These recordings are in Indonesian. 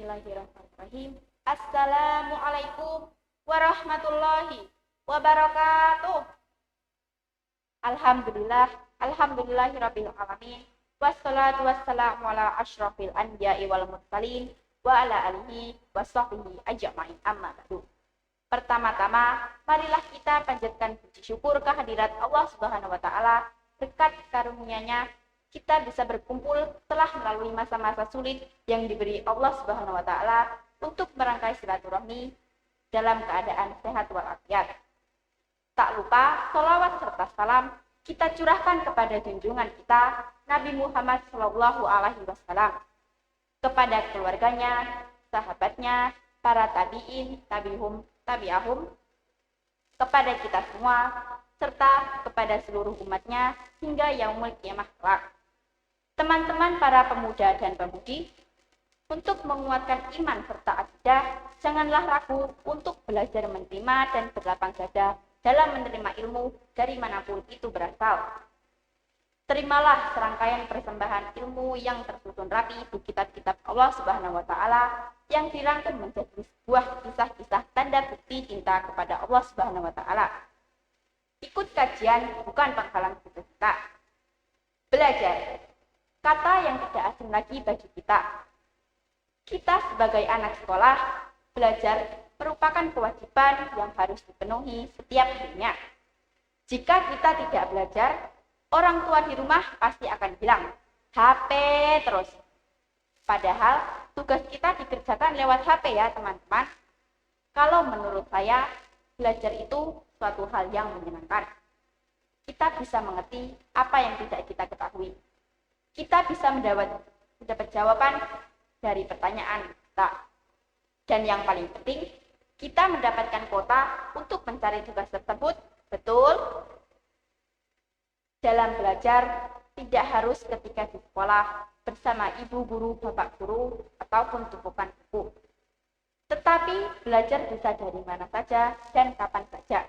Bismillahirrahmanirrahim. Assalamualaikum warahmatullahi wabarakatuh. Alhamdulillahirabbil alamin. Wassalatu wassalamu ala asyrafil anbiya'i wal mursalin wa ala alihi washabbihi ajma'in. Amma ba'du. Pertama-tama, marilah kita panjatkan puji syukur kehadirat Allah Subhanahu wa taala. Berkat karunia-Nya kita bisa berkumpul setelah melalui masa-masa sulit yang diberi Allah Subhanahu wa taala untuk merangkai silaturahmi dalam keadaan sehat walafiat. Tak lupa sholawat serta salam kita curahkan kepada junjungan kita Nabi Muhammad SAW, kepada keluarganya, sahabatnya, para tabi'in, tabi'ahum, kepada kita semua, serta kepada seluruh umatnya hingga yaumul qiyamah kelak. Teman-teman para pemuda dan pemudi, untuk menguatkan iman serta akidah, janganlah ragu untuk belajar menerima dan berlapang dada dalam menerima ilmu dari manapun itu berasal. Terimalah serangkaian persembahan ilmu yang tersusun rapi di kitab-kitab Allah Subhanahu wa taala yang dirangkum menjadi sebuah kisah-kisah tanda bukti cinta kepada Allah Subhanahu wa taala. Ikut kajian bukan penghalang kita. Belajar, kata yang tidak asing lagi bagi kita. Kita sebagai anak sekolah, belajar merupakan kewajiban yang harus dipenuhi setiap harinya. Jika kita tidak belajar, orang tua di rumah pasti akan bilang, HP terus. Padahal tugas kita dikerjakan lewat HP ya teman-teman. Kalau menurut saya, belajar itu suatu hal yang menyenangkan. Kita bisa mengerti apa yang tidak kita ketahui. Kita bisa mendapat jawaban dari pertanyaan kita. Dan yang paling penting, kita mendapatkan kuota untuk mencari tugas tersebut. Betul? Dalam belajar, tidak harus ketika di sekolah bersama ibu guru, bapak guru, ataupun tumpukan buku. Tetapi belajar bisa dari mana saja dan kapan saja.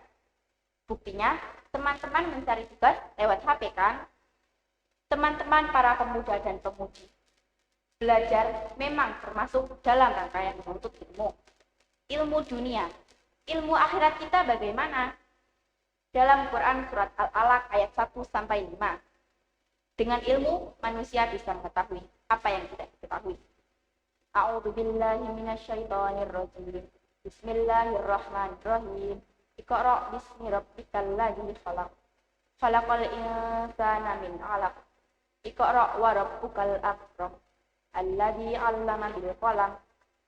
Buktinya, teman-teman mencari tugas lewat HP kan? Teman-teman para pemuda dan pemudi, belajar memang termasuk dalam rangkaian menuntut ilmu. Ilmu dunia, ilmu akhirat kita bagaimana? Dalam Quran surat Al-Alaq ayat 1-5. Dengan ilmu, manusia bisa mengetahui apa yang tidak diketahui. A'udzubillahi minasyaitonirrajim. Bismillahirrahmanirrahim. Iqra' bismi rabbikal ladzi khalaq. Khalaqal insana min 'alaq. Iqra' wa rabbukal akram. Alladzi 'allama bil qalam.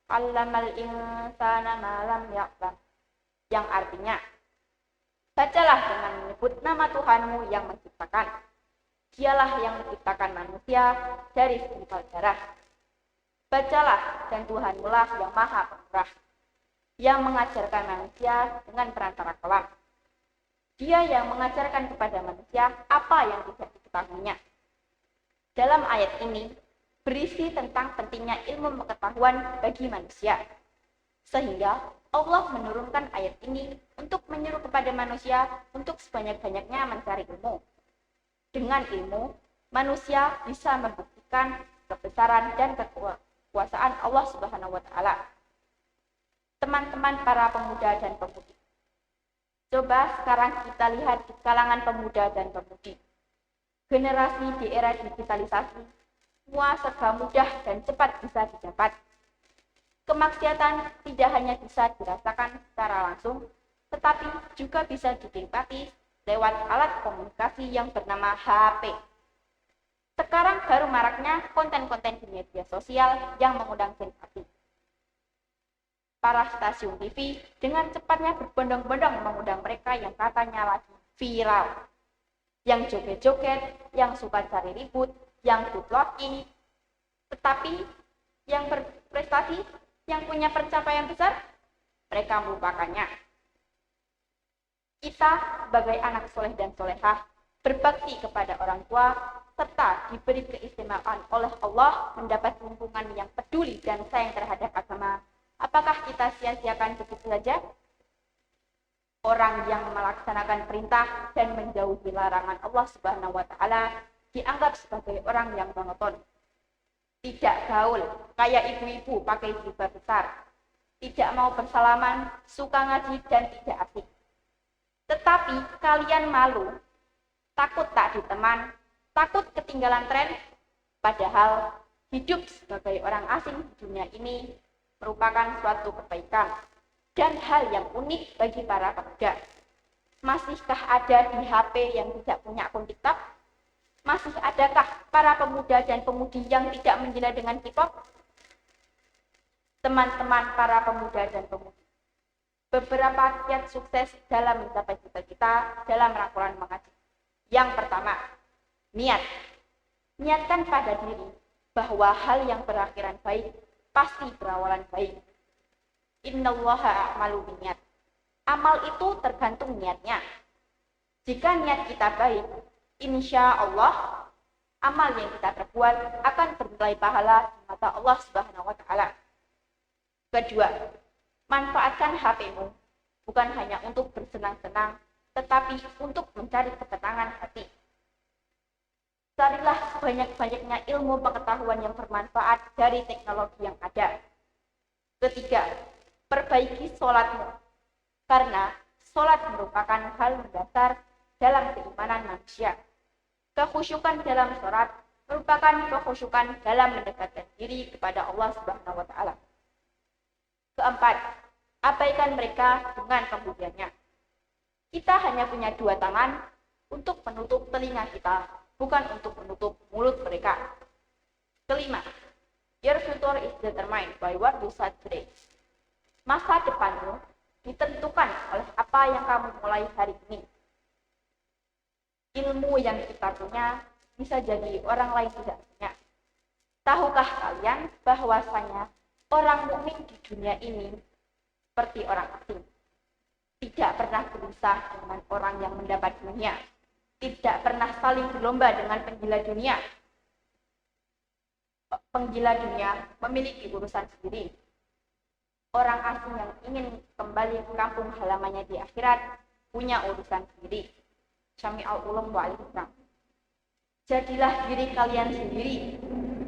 'Allamal insana ma lam ya'lam. Yang artinya, bacalah dengan menyebut nama Tuhanmu yang menciptakan. Dialah yang menciptakan manusia dari segumpal darah. Bacalah, dan Tuhanmu lah yang maha pemurah, yang mengajarkan manusia dengan perantara kalam. Dia yang mengajarkan kepada manusia apa yang tidak diketahuinya. Dalam ayat ini, berisi tentang pentingnya ilmu pengetahuan bagi manusia. Sehingga Allah menurunkan ayat ini untuk menyuruh kepada manusia untuk sebanyak-banyaknya mencari ilmu. Dengan ilmu, manusia bisa membuktikan kebesaran dan kekuasaan Allah Subhanahu wa taala. Teman-teman para pemuda dan pemudi, coba sekarang kita lihat di kalangan pemuda dan pemudi. Generasi di era digitalisasi, semua serba mudah dan cepat bisa didapat. Kemaksiatan tidak hanya bisa dirasakan secara langsung, tetapi juga bisa dinikmati lewat alat komunikasi yang bernama HP. Sekarang baru maraknya konten-konten di media sosial yang mengundang simpati. Para stasiun TV dengan cepatnya berbondong-bondong mengundang mereka yang katanya lagi viral, yang joget-joget, yang suka cari ribut, yang good looking, tetapi yang berprestasi, yang punya pencapaian besar, mereka melupakannya. Kita sebagai anak soleh dan solehah, berbakti kepada orang tua, serta diberi keistimewaan oleh Allah mendapat lingkungan yang peduli dan sayang terhadap agama. Apakah kita sia-siakan begitu saja? Orang yang melaksanakan perintah dan menjauhi larangan Allah Subhanahu wa taala dianggap sebagai orang yang monoton. tidak gaul, kayak ibu-ibu pakai jilbab besar, tidak mau bersalaman, suka ngaji dan tidak asik. Tetapi kalian malu, takut tak diteman, takut ketinggalan tren, padahal hidup sebagai orang asing di dunia ini merupakan suatu kebaikan dan hal yang unik bagi para pemuda. Masihkah ada di HP yang tidak punya akun TikTok? Masih adakah para pemuda dan pemudi yang tidak menggila dengan K-pop? Teman-teman para pemuda dan pemudi, beberapa kiat sukses dalam mencapai cita-cita dalam rangkuman mengaji. Yang pertama, niat. Niatkan pada diri bahwa hal yang berakhiran baik pasti berawalan baik. Innallaha a'malu binniyat. Amal itu tergantung niatnya. Jika niat kita baik, insya Allah amal yang kita perbuat akan bernilai pahala di mata Allah Subhanahu wa taala. Kedua, manfaatkan HP-mu bukan hanya untuk bersenang-senang, tetapi untuk mencari ketenangan hati. Carilah sebanyak-banyaknya ilmu pengetahuan yang bermanfaat dari teknologi yang ada. Ketiga, perbaiki sholatmu. Karena sholat merupakan hal mendasar dalam keimanan manusia. Kekhusyukan dalam sholat merupakan kekhusyukan dalam mendekatkan diri kepada Allah Subhanahu wa taala. Keempat, abaikan mereka dengan kemudiannya. Kita hanya punya dua tangan untuk menutup telinga kita, bukan untuk menutup mulut mereka. Kelima, your future is determined by what you start today. Masa depanmu ditentukan oleh apa yang kamu mulai hari ini. Ilmu yang kita punya bisa jadi orang lain tidak punya. Tahukah kalian bahwasanya orang mukmin di dunia ini seperti orang asing, tidak pernah berusaha dengan orang yang mendapat dunia, tidak pernah saling berlomba dengan penggila dunia. Penggila dunia memiliki urusan sendiri. Orang asing yang ingin kembali ke kampung halamannya di akhirat punya urusan sendiri. Syami'al ulum wa'alaikum. Jadilah diri kalian sendiri.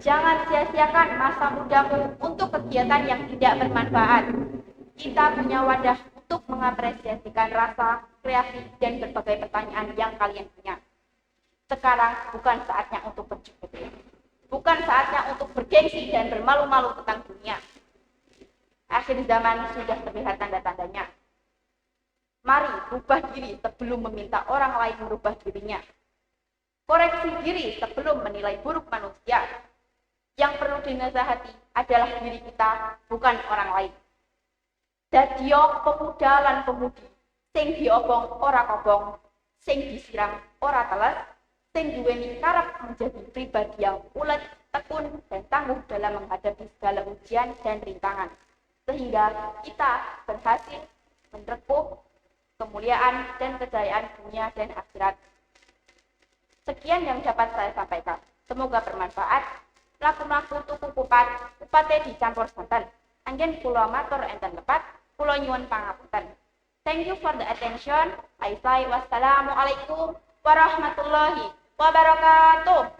Jangan sia-siakan masa mudamu untuk kegiatan yang tidak bermanfaat. Kita punya wadah untuk mengapresiasikan rasa, kreasi, dan berbagai pertanyaan yang kalian punya. Sekarang bukan saatnya untuk bercukup. Bukan saatnya untuk bergengsi dan bermalu-malu tentang dunia. Akhir zaman sudah terlihat tanda-tandanya. Mari rubah diri sebelum meminta orang lain merubah dirinya. Koreksi diri sebelum menilai buruk manusia. Yang perlu dinasihati adalah diri kita, bukan orang lain. Dadya pemuda lan pemudi, sing diobong ora kobong, sing disiram ora teles, sing duweni karep menjadi pribadi yang ulet, tekun, dan tangguh dalam menghadapi segala ujian dan rintangan. Sehingga kita berhasil menerpuh kemuliaan dan kejayaan dunia dan akhirat. Sekian yang dapat saya sampaikan. Semoga bermanfaat. Laku-laku tuku kupat, kupate dicampur santan. Anggen kula matur enten lepat, kula nyuwun pangapunten. Thank you for the attention. I say wassalamualaikum warahmatullahi wabarakatuh.